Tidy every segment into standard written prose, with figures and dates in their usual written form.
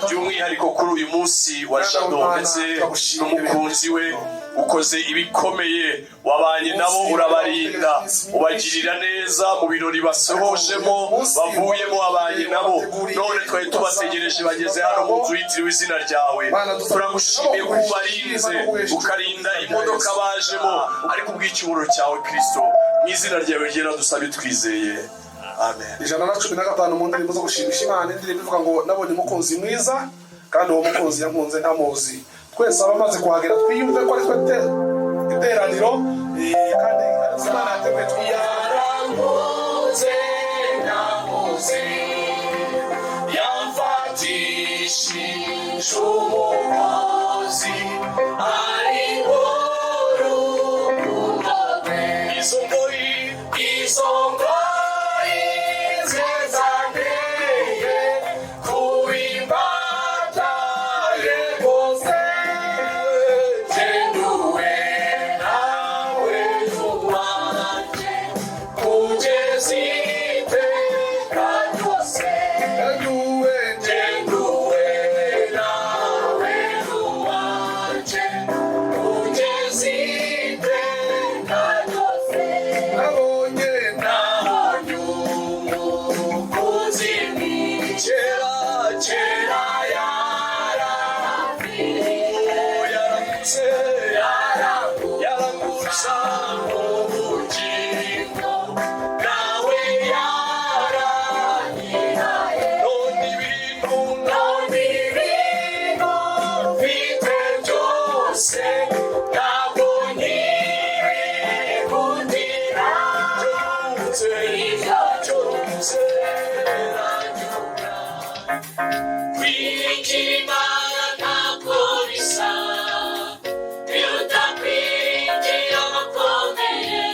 by'umwihariko kuri uyu munsi wa Jado ndetse n'umukunzi we ukoze ibikomeye, wabanye nabo urabarinda, ubagirira neza mu birori basohojemo bavuyemo, wabanye nabo. None twari tubategereje bageze hano mu nzu yitiriwe izina ryawe. Turagushimiye ko ubarinze ukarinda imodoka bajemo, ariko ubw'icyubahiro cyawe Kristo, mu izina ryawe ryera dusabe twizeye, amen. 115 mu ndirimbo zo gushimisha Imana, indirimbo ivuga ngo nabonye umukunzi mwiza kandi uwo mukunzi yankunze ntamuzi. Twese abamaze kuhagera twiyumve ko ari twe iteraniro kandi Imana yateguye yaranguze namuze yamfatishije umugozi ariwo rukundo rwe. Izo ngoyi nziza nteye kubimbata ye rwose, tenduwe nawe tuwanje kugeza iteka ryose. Tenduwe nawe tuwanje kugeza iteka ryose. Nabonye umukunzi kera kera yarangusha ubugingo nawe yaranyiraye. None ibintu mfite byose ntabwo nkibikundira, byose ranyura. Kwiringira Imana ntabwo bisa, biruta kwiringira abakomeye,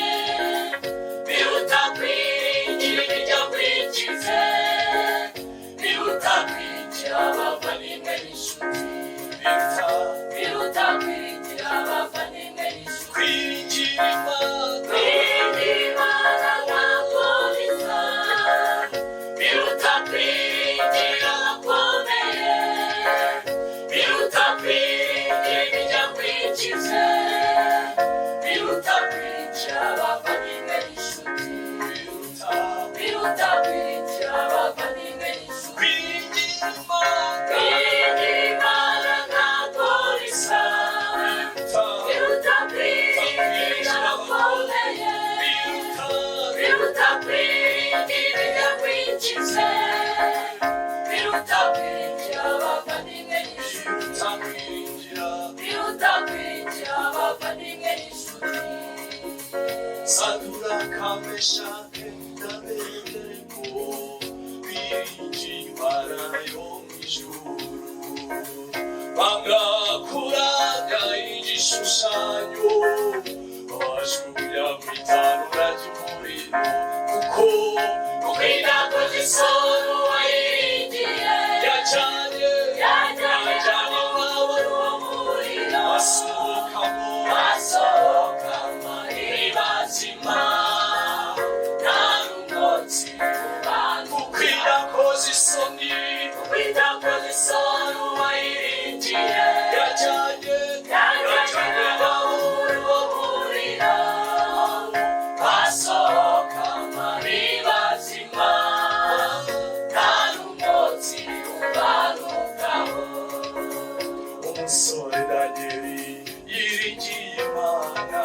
biruta kwiringira ibijya kwikize, biruta kwiringira abavandimwe n'inshuti, biruta kwiringira abavandimwe n'inshuti. Kwiringira Imana ntabwo bisa, biruta kwiringira abakomeye, biruta kwiringira ibijya kwikize, biruta kwiringira abavandimwe n'inshuti, biruta kwiringira abavandimwe n'inshuti. Kwiringira Imana ntabwo bisa, biruta kwiringira abakomeye, biruta kwiringira ibijya kwikize, biruta kwiringira abavandimwe n'inshuti, biruta kwiringira abavandimwe n'inshuti. Sadura kameshake ndabereko biringira Imana yo mw'ijuru, bangakuraga igishushanyo bajugunya mw'itanura ry'umuriro, kuko inakoze isoni uwayiringiye yajyanye iwabo n'uwamurira, basohokamo ari bazima nta n'umwotsi ubana. Kuko inakoze isoni uwayiringiye yajyanye iwabo n'uwamurira, basohokamo ari bazima nta n'umwotsi ubanukaho. Umusore Danieli yiringiye Imana,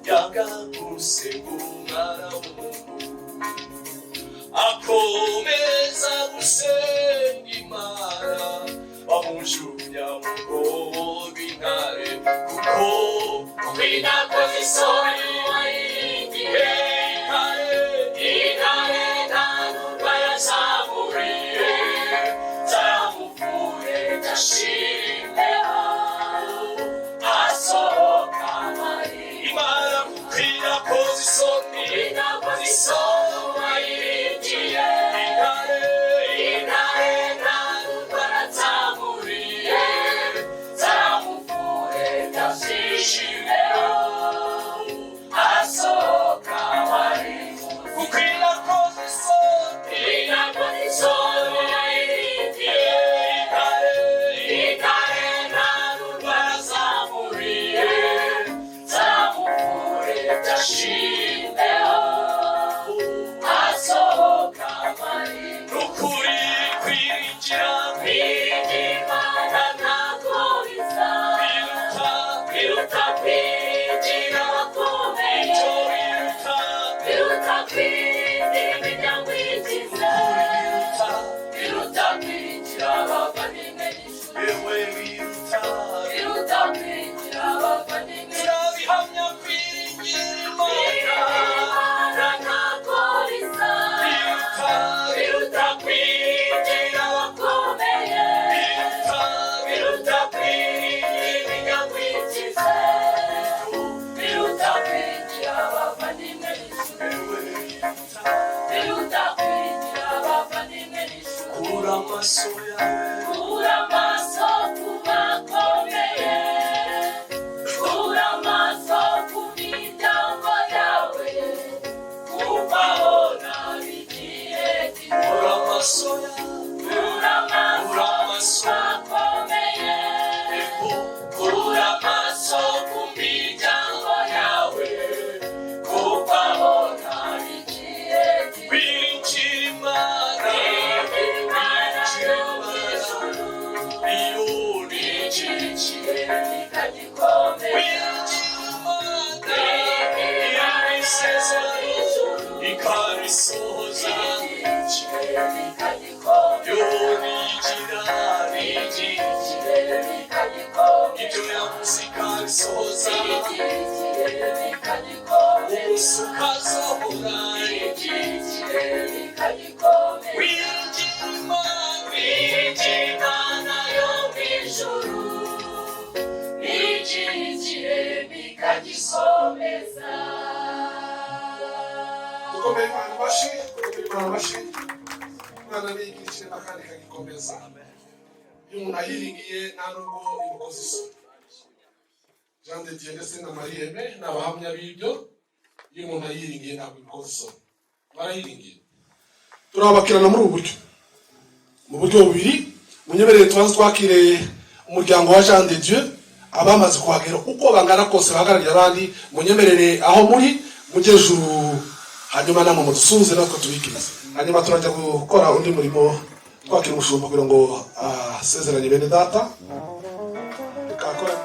yanga gusenga w'umuntu, akomeza gusenga Imana, bamujugunya mu rwobo rw'intare, kuko inakoze isoni uwayiringiye intare nta n'ubwo yazamuriye, zaramupfuye gashira imbeho, asohoka umuntu ayiringiye nta nubwo imukoze isoni. Jean de Dieu ndetse na Marieme ni abahamya b'ibyo. Iyo umuntu ayiringiye ntabwo imukoze isoni, barayiringiye. Turabakirana muri ubu buryo, mu buryo bubiri. Munyemerere tubanze twakire umuryango wa Jean de Dieu, abamaze kuhagera uko bangana kose bahagarariye abandi. Munyemerere aho muri mujye juru, hanyuma namwe mudusuhuze natwe tubikirize, hanyuma turajya gukora undi murimo twakira umushumba kugira ngo asezeranye bene data. Kakora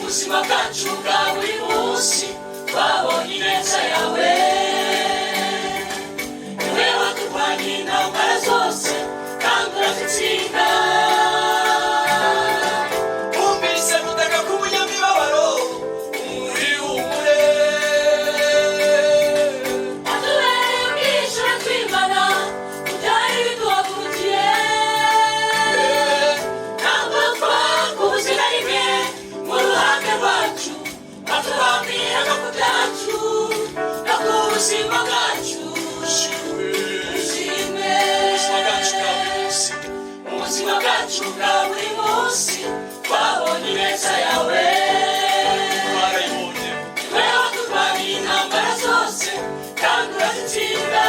ubuzima bwacu bwa buri munsi twabonye ineza yawe niwe waturwanya intambara zose kandi urazitsinda wumvise gutaka k'umunyamibabaro umurihumure watubereye ubwishyu uratwimana kubyari biduhagurukiye ntabwo twakubuze na rimwe mu ruhande rwacu watubambiraga ku byacu no ku buzima bwacu ubuzima bwacu bwa buri munsi twabonye ineza yawe twarayibonye niwe waturwaniye intambara zose kandi urazitsinda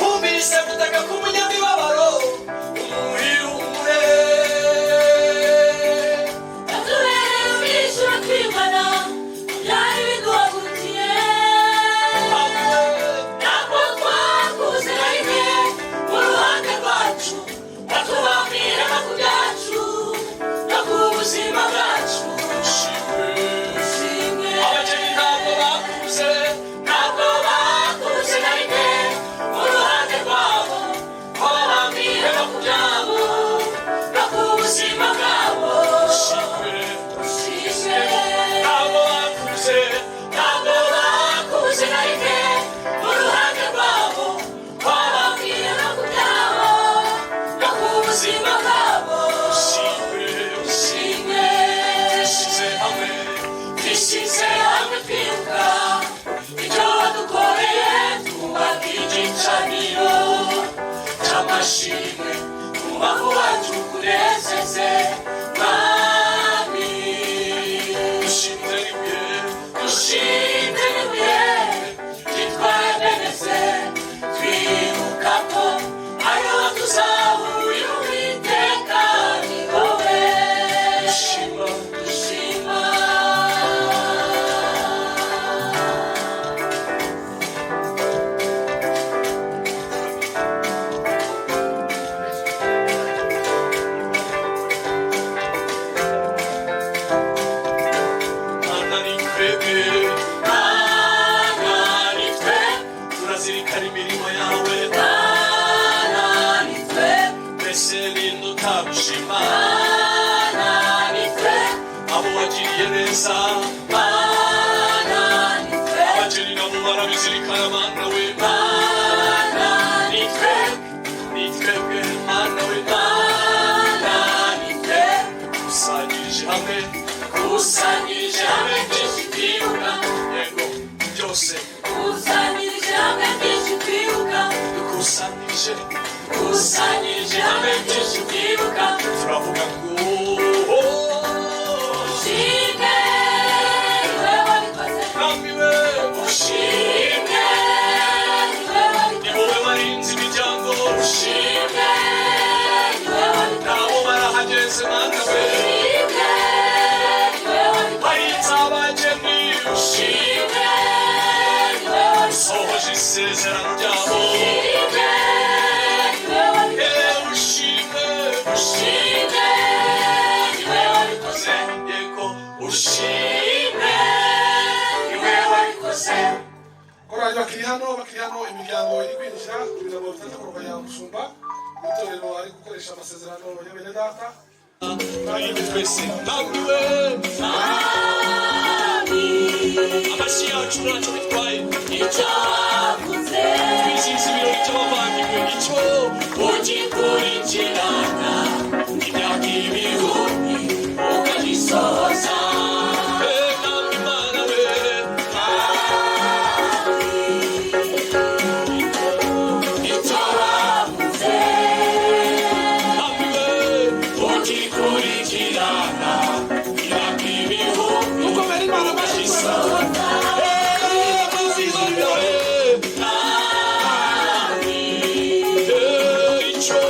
wumvise gutaka k'umunyamibabaro umurihumure watubereye ubwishyu uratwimana byari biduhagurukiye ntabwo twakubuze na rimwe mu ruhande rwacu watubambiraga ku byacu no ku buzima bwacu abageni ntabwo bakubuze na rimwe mu ruhande rwabo wabambiraga ku byabo no ku buzima bwabo ntabwo bakubuze na rimwe mu ruhande rwabo wabambiraga ku byabo no ku buzima bwabo twishyize hamwe twibuka ibyo wadukoreye twubaka igicaniro cy'amashimwe umubavu wacu kunezeze mwami dushimire n'ibuye ryitwareneze twibuka ko ariho tuzahuye uwiteka ni wowe dushima turazirikana imirimo yawe mbese ninde utagushima abo wagiriye neza abageni nabo barabizirikana mana we ni twebwe mana we kusanyirije hamwe byinshi twibuka yego byose kusanyirije hamwe byinshi twibuka dukusanyirije hamwe byinshi twibuka turavuga ngo ushimwe niwe wabikoze mwami we ushimwe ni wowe warinze imiryango ushimwe niwe wabikoze nabo barahageze mana we warinze abageni ushimwe usohoje isezerano ryabo ushimwe niwe wabikoze yego ushimwe niwe wabikoze korali bakiri hano imiryango iri kwinjira kugira ngo bitaza kurwanya umushumba itorero ari gukoresha amasezerano ya bene data twese ntabwiwe amashyi yacu ntacyo bitwaye icyo wavuze twizihiza ibirori by'abavandimwe icyo ugikurikirana imyaka ibihumbi ukagisohoza ntabwo imana we icyo wavuze ntabwiwe ugikurikirana imyaka ibihumbi ukagisohoza icyo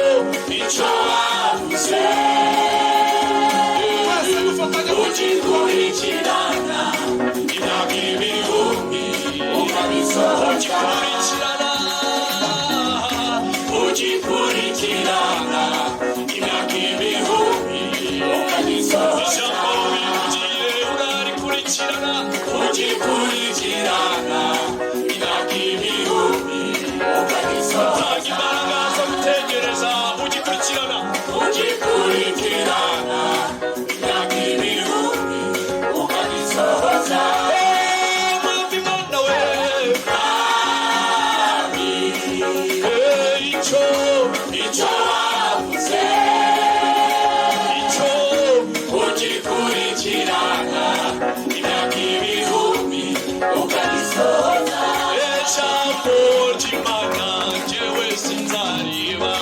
jambo ry'Imana jewe sinzariba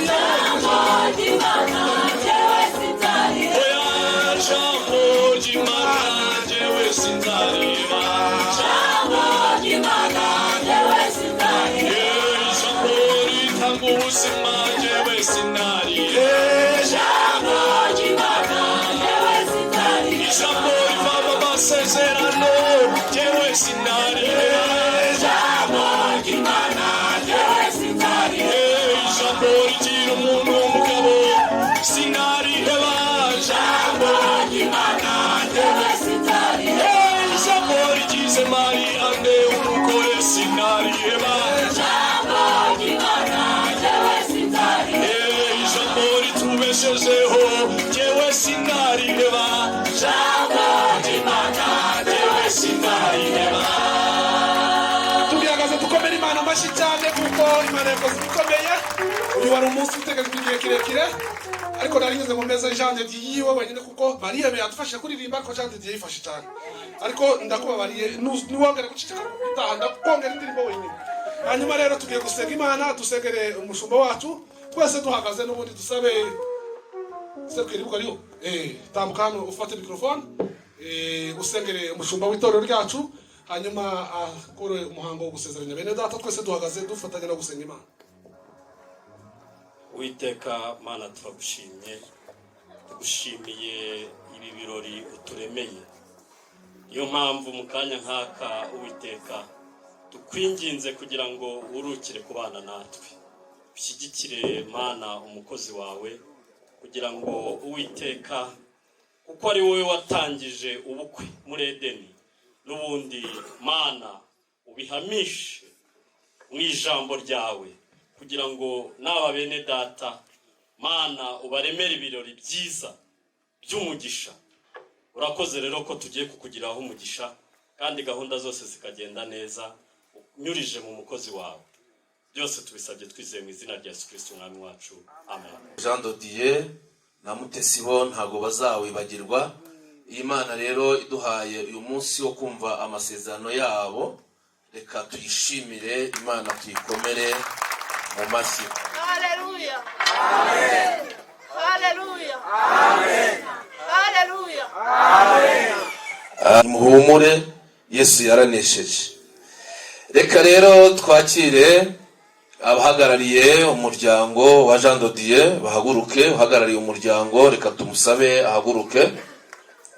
jambo ry'Imana jewe sinzariba oya jambo ry'Imana jewe sinzariba jambo ry'Imana jewe sinzariba jambo ritanga ubuzima jewe sinzariba jambo ry'Imana jewe sinzariba jambo rivamo amasezerano jewe sinzariba jambo ry'Imana jewe sinzariba jambo rigira umuntu w'umugabo sinariheba jambo ry'Imana jewe sinzariba jambo rigize mari ande umugore sinariheba jambo ry'Imana jewe sinzariba jambo ritubeshejeho jewe sinariheba jambo ry'Imana jewe sinariheba. Tugihagaze dukomere Imana amashyi cyane kuko Imana yakoze ibikomeye. Uyu wari umunsi uteganyijwe igihe kirekire ariko nari ngeze mu meza Jean de Dieu yiwe wenyine kuko Maria yadufashije kuririmba ariko Jean de Dieu yifashe cyane ariko ndakubabariye niwongere gucicika gutaha ndakongera indirimbo wenyine. Hanyuma rero tugiye gusenga Imana dusengere umushumba wacu twese duhagaze n'ubundi dusabe sekiribuka riyo tambuka hano ufate microphone usengere umushumba w'itorero ryacu hanyuma akore umuhango wo gusezeranya bene data twese duhagaze dufatanya no gusenga Imana. Uwiteka Mana turagushimye tugushimiye ibi birori uturemeye niyo mpamvu mu kanya nk'aka Uwiteka tukwinginze kugira ngo urukire kubana natwe ushyigikire Mana umukozi wawe kugira ngo Uwiteka kuko ari wowe watangije ubukwe muri Edeni n'ubundi Mana ubihamishe mu ijambo ryawe kugira ngo n'aba bene data Mana ubaremere ibirori byiza by'umugisha. Urakoze rero ko tugiye kukugiraho umugisha kandi gahunda zose zikagenda neza unyurije mu mukozi wawe. Byose tubisabye twizeye mu izina rya Yesu Kristo umwami wacu. Amen. Jean de Dieu na Mutesi bo ntago bazawibagirwa. Imana rero iduhaye uyu munsi wo kumva amasezerano yabo, reka tuyishimire Imana tuyikomere mu mashyi. Haleluya. Amen. Haleluya. Amen. Haleluya. Amen. Muhumure Yesu yaranesheje. Reka rero twakire abahagarariye umuryango wa Jean de Dieu bahaguruke. Uhagarariye umuryango reka tumusabe ahaguruke.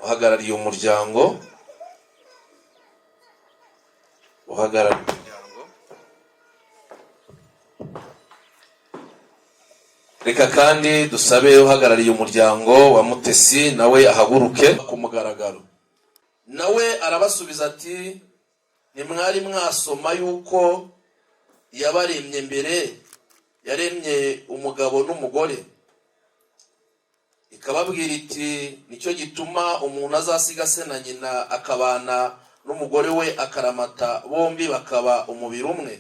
Uhagarariye umuryango reka kandi dusabe uhagarariye umuryango wa Mutesi nawe ahaguruke ku mugaragaro. Nawe arabasubiza ati ntimwari mwasoma yuko yabaremye mbere yaremye umugabo n'umugore ikababwira iti nicyo gituma umuntu azasiga se na nyina akabana n'umugore we akaramata bombi bakaba umubiri umwe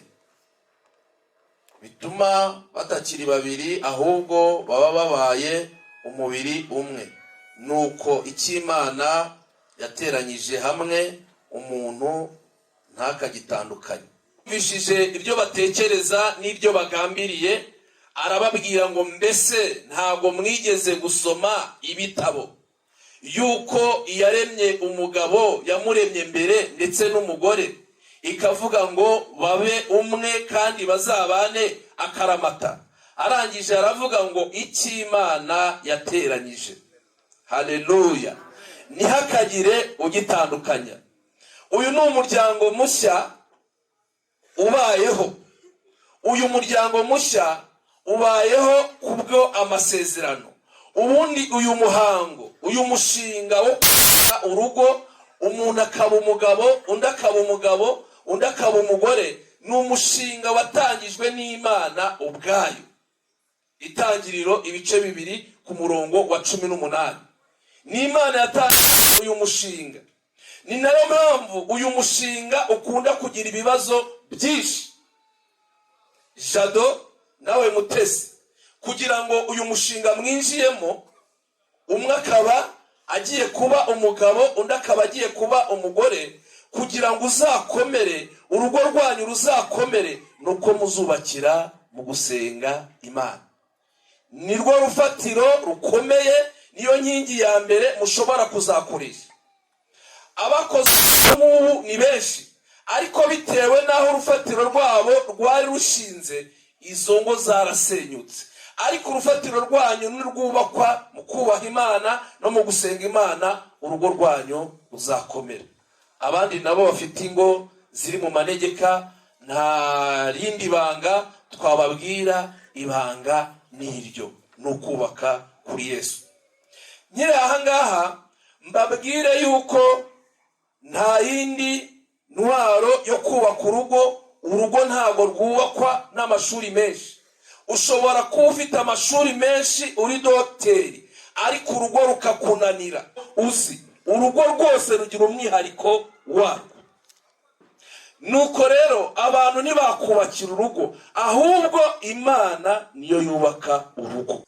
bituma batakiri babiri ahubwo baba babaye umubiri umwe. Nuko icy'Imana yateranyije hamwe umuntu ntakagitandukanye. Bishije ibyo batekereza n'ibyo bagambiriye arababwira ngo mbese ntago mwigeze gusoma ibitabo yuko iyaremye umugabo yamuremye mbere ndetse n'umugore ikavuga ngo babe umwe kandi bazabane akaramata. Arangije aravuga ngo icy'Imana yateranyije. Haleluya. Ntihakagire ugitandukanya. Uyu ni umuryango mushya ubayeho. Uyu muryango mushya ubayeho kubwo amasezerano. Ubundi uyu muhango, uyu mushinga wo urugo, umuntu akaba umugabo, undi akaba umugabo, undi akaba umugore, ni umushinga watangijwe n'Imana ubwayo. Itangiriro ibice 2 ku murongo wa 18. Ni Imana yatangije uyu mushinga. Ni nayo mpamvu uyu mushinga ukunda kugira ibibazo byinshi. Jado nawe Mutesi kugira ngo uyu mushinga mwinjiyemo, umwe akaba agiye kuba umugabo undi akaba agiye kuba umugore, kugira ngo uzakomere, urugo rwanyu ruzakomere, nuko muzubakira mu gusenga Imana. Nirwo rufatiro rukomeye, niyo nkingi ya mbere mushobora kuzakoresha. Abakoze ubu ni benshi, ariko bitewe n'aho urufatiro rwabo rwari rushinze, izo ngo zarasenyutse. Ariko urufatiro rwanyu nirwubakwa mu kubaha Imana no mu gusenga Imana, urugo rwanyu ruzakomera. Abandi nabo bafite ingo ziri mu manegeka, nta rindi banga twababwira, ibanga n'iryo ni ukubaka kuri Yesu. Nyiri ahangaha mbabwire yuko nta yindi ntwaro yo kubaka urugo ntago rwubakwa n'amashuri menshi. Ushobora kuba ufite amashuri menshi, uri dogiteri, ariko urugo rukakunanira. Uzi, urugo rwose rugira umwihariko warwo. Nuko rero abantu ntibakubakira urugo, ahubwo Imana niyo yubaka urugo.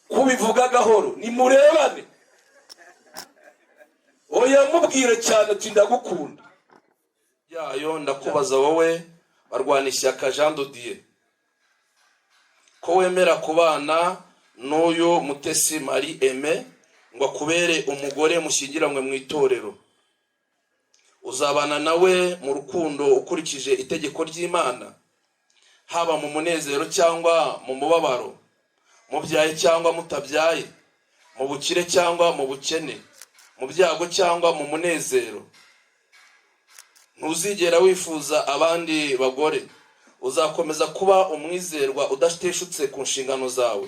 Kubivuga gahoro, nimurebane. Oya mubwire cyane ati ndagukunda. Yayo ndakubaza wowe Barwanishyaka Jean de Dieu, ko wemera kubana n'uyu Mutesi Marie Aime ngo akubere umugore mushyingiranywe mu itorero, uzabana nawe mu rukundo ukurikije itegeko ry'Imana, haba mu munezero cyangwa mu mubabaro, mubyaye cyangwa mutabyaye, mu bukire cyangwa mu bukene, mu byago cyangwa mu munezero. Ntuzigera wifuza abandi bagore, uzakomeza kuba umwizerwa udateshutse ku nshingano zawe.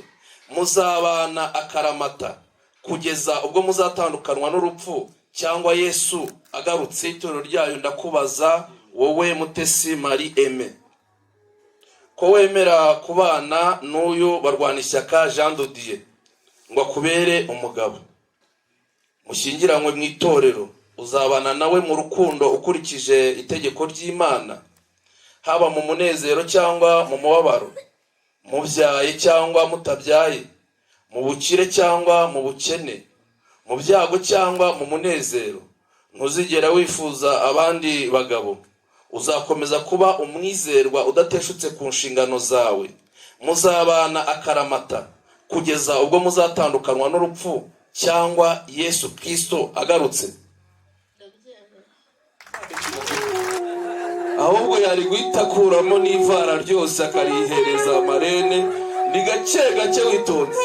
Muzabana akaramata kugeza ubwo muzatandukanwa n'urupfu cyangwa Yesu agarutse. Itorero ryayo ndakubaza wowe Mutesi Marie Aime, ko wemera kubana n'uyu Barwanishyaka Jean de Dieu ngo akubere umugabo mushyingiranywe mu itorero, uzabana nawe mu rukundo ukurikije itegeko ry'Imana, haba mu munezero cyangwa mu mubabaro, mubyaye cyangwa mutabyaye, mu bukire cyangwa mu bukene, mu byago cyangwa mu munezero. Ntuzigera wifuza abandi bagabo, uzakomeza kuba umwizerwa udateshutse ku nshingano zawe. Muzabana akaramata kugeza ubwo muzatandukanwa n'urupfu cyangwa Yesu Kristo agarutse. Ahubwo yari guhita akuramo n'ivara ryose akarihereza marene. Ni gake gake witonze.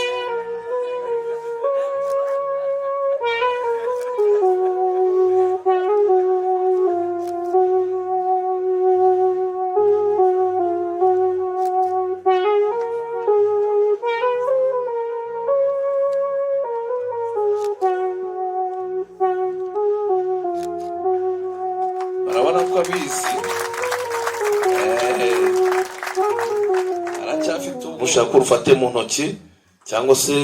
Barabona ko abizi. Aracyafite ushaka urufate mu ntoki cyangwa se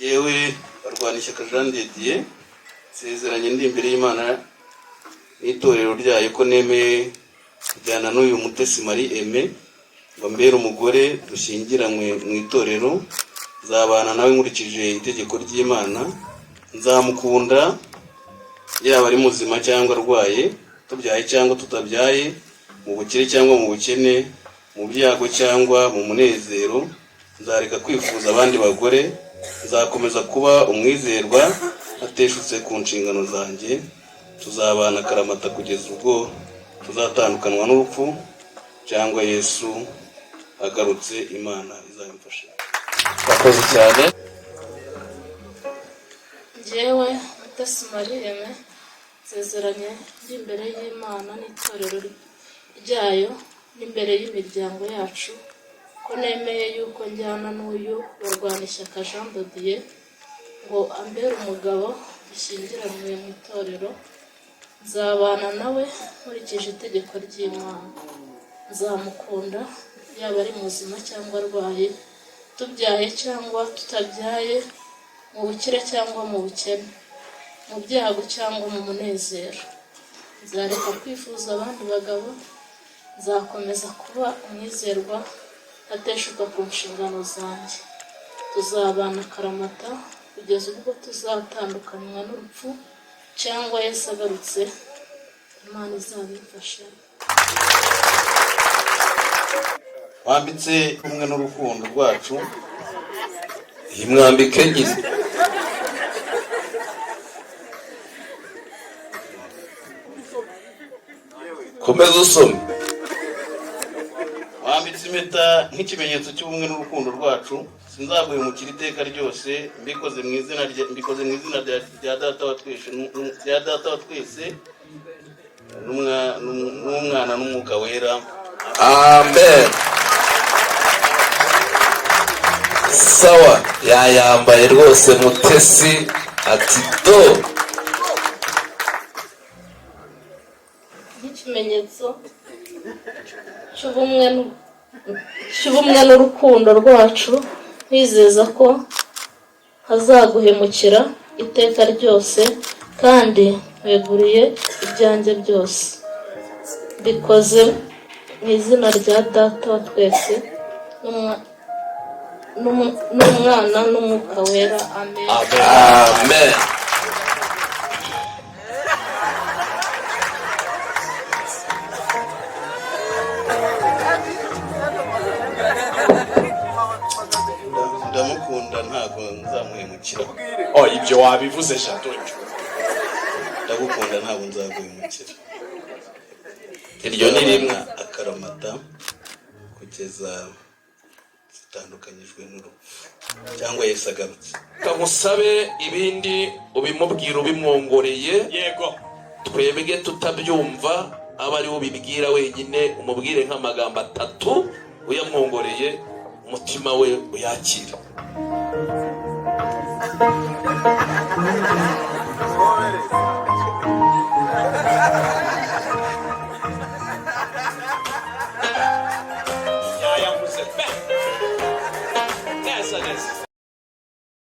yewe Barwanishyaka Jean de Dieu nsezeranye ndi imbere y'Imana n'itorero ryayo ko nemeye kujyana n'uyu Mutesi Marie Aime ngo mbere umugore dushyingiranywe mu itorero, nzabana nawe nkurikije itegeko ry'Imana, nzamukunda yaba ari muzima cyangwa arwaye, tubyaye cyangwa tutabyaye, mu bukire cyangwa mu bukene, mu byago cyangwa mu munezero. Nzareka kwifuza abandi bagore, nzakomeza kuba umwizerwa ateshutse ku nshingano zanjye. Tuzabana akaramata kugeza ubwo tuzatandukanywa n'urupfu cyangwa Yesu agarutse. Imana izabimfasha. Bakoze cyane. Jewe Mutesi Marie Aime nsezeranye ndi imbere y'Imana n'itorero ryayo n'imbere y'imiryango yacu ko nemeye yuko njyana n'uyu Barwanishyaka Jean de Dieu ngo ambere umugabo dushyingiranywe mu itorero, nzabana nawe nkurikije itegeko ry'Imana, nzamukunda yaba ari muzima cyangwa arwaye, tubyaye cyangwa tutabyaye, mu bukire cyangwa mu bukene, mu byago cyangwa mu munezero. Nzareka kwifuza abandi bagabo, nzakomeza kuba umwizerwa ateshuka ku nshingano zanjye. tuzabana akaramata kugeza ubwo tuzatandukanywa n'urupfu cyangwa Yesu agarutse. Imana izabifasha. wambitse kumwe n'urukundo rwacu. iyi mwambike nyine. komeza usome. wambitse impeta nk'ikimenyetso cy'ubumwe n'urukundo rwacu. sinzaguhemukira iteka ryose, mbikoze mu izina rya data wa twese n'umwana n'umwuka wera. Amen. Sawa, yayambaye rwose Mutesi ati do. Ikimenyetso cy'ubumwe n'urukundo rwacu, kwizeza ko hazaguhemukira iteka ryose kandi weguriye ibyanjye byose. Bikoze mu izina rya data wa twese n'umwana n'umwuka wera. Amen. Amen. ndamukunda ntabwo nzamuhemukira. ibyo wabivuze Shatonjo. ndagukunda ntabwo nzaguhemukira. iryo ni rimwe. akaramata kugeza zitandukanyijwe n'urupfu cyangwa Yesu agarutse. kamusabe ibindi ubimubwira ubimwongoreye. Yego. twebwe tutabyumva aba ari ubibwira wenyine, umubwire nk'amagambo 3 uyamwongoreye umutima we uyakira.